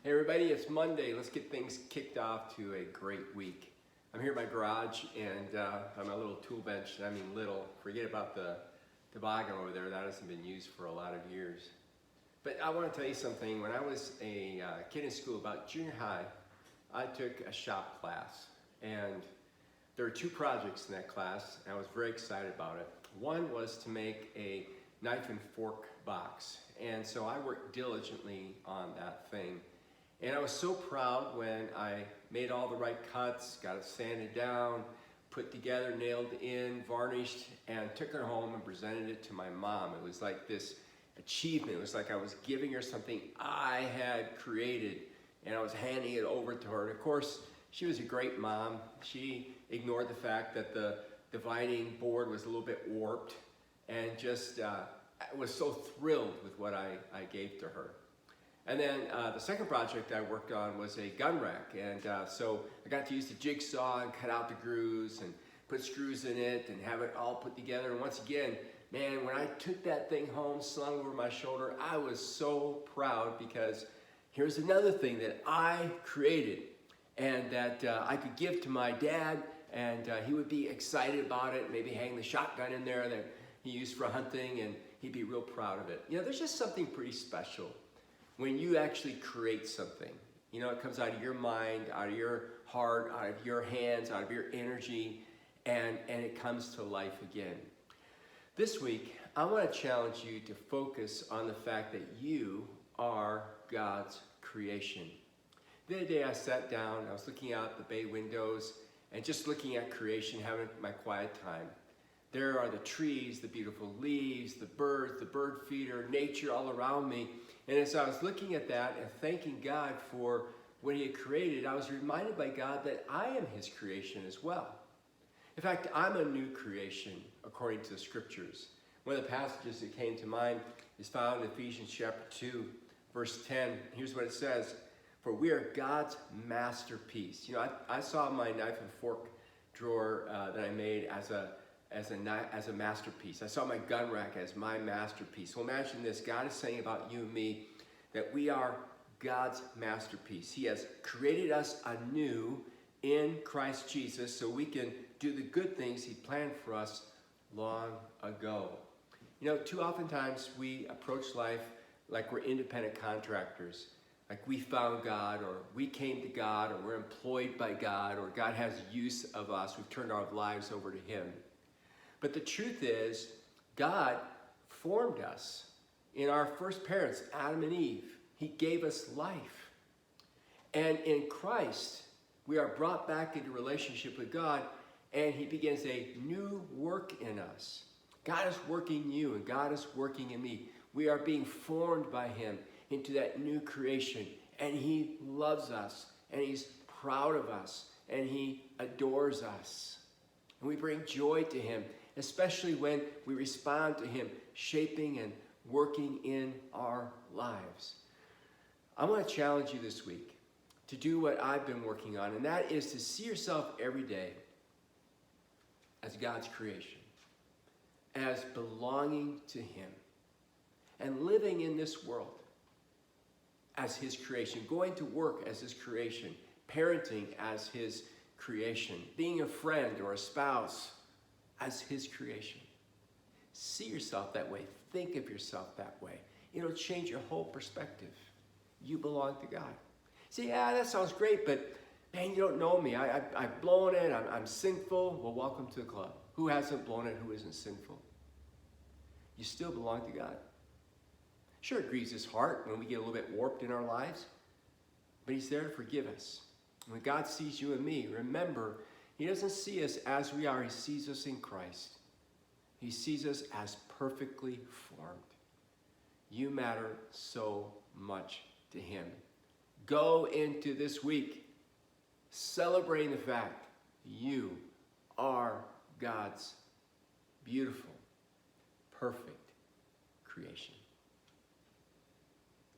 Hey everybody, it's Monday. Let's get things kicked off to a great week. I'm here in my garage and on my little tool bench. I mean little, forget about the toboggan over there. That hasn't been used for a lot of years. But I want to tell you something. When I was a kid in school, about junior high, I took a shop class. And there were two projects in that class, and I was very excited about it. One was to make a knife and fork box. And so I worked diligently on that thing. And I was so proud when I made all the right cuts, got it sanded down, put together, nailed in, varnished, and took it home and presented it to my mom. It was like this achievement. It was like I was giving her something I had created, and I was handing it over to her. And of course, she was a great mom. She ignored the fact that the dividing board was a little bit warped, and just was so thrilled with what I gave to her. And then the second project I worked on was a gun rack, and so I got to use the jigsaw and cut out the grooves and put screws in it and have it all put together. And once again, man, when I took that thing home, slung over my shoulder, I was so proud, because here's another thing that I created and that I could give to my dad, and he would be excited about it, maybe hang the shotgun in there that he used for hunting, and he'd be real proud of it. You know, there's just something pretty special when you actually create something. You know, it comes out of your mind, out of your heart, out of your hands, out of your energy, and it comes to life again. This week, I want to challenge you to focus on the fact that you are God's creation. The other day I sat down, I was looking out the bay windows and just looking at creation, having my quiet time. There are the trees, the beautiful leaves, the birds, the bird feeder, nature all around me. And as I was looking at that and thanking God for what He had created, I was reminded by God that I am His creation as well. In fact, I'm a new creation according to the Scriptures. One of the passages that came to mind is found in Ephesians chapter 2, verse 10. Here's what it says: "For we are God's masterpiece." You know, I saw my knife and fork drawer that I made as a masterpiece. I saw my gun rack as my masterpiece. So imagine this: God is saying about you and me that we are God's masterpiece. He has created us anew in Christ Jesus so we can do the good things He planned for us long ago. You know, too oftentimes we approach life like we're independent contractors, like we found God, or we came to God, or we're employed by God, or God has use of us. We've turned our lives over to Him. But the truth is, God formed us in our first parents, Adam and Eve. He gave us life. And in Christ, we are brought back into relationship with God, and He begins a new work in us. God is working in you, and God is working in me. We are being formed by Him into that new creation, and He loves us, and He's proud of us, and He adores us. And we bring joy to Him, especially when we respond to Him shaping and working in our lives. I want to challenge you this week to do what I've been working on, and that is to see yourself every day as God's creation, as belonging to Him, and living in this world as His creation, going to work as His creation, parenting as His creation, being a friend or a spouse as His creation. See yourself that way. Think of yourself that way. It'll change your whole perspective. You belong to God. Say, yeah, that sounds great, but man, you don't know me. I've blown it. I'm sinful. Well, welcome to the club. Who hasn't blown it? Who isn't sinful? You still belong to God. Sure, it grieves His heart when we get a little bit warped in our lives, but He's there to forgive us. When God sees you and me, remember, He doesn't see us as we are. He sees us in Christ. He sees us as perfectly formed. You matter so much to Him. Go into this week celebrating the fact you are God's beautiful, perfect creation.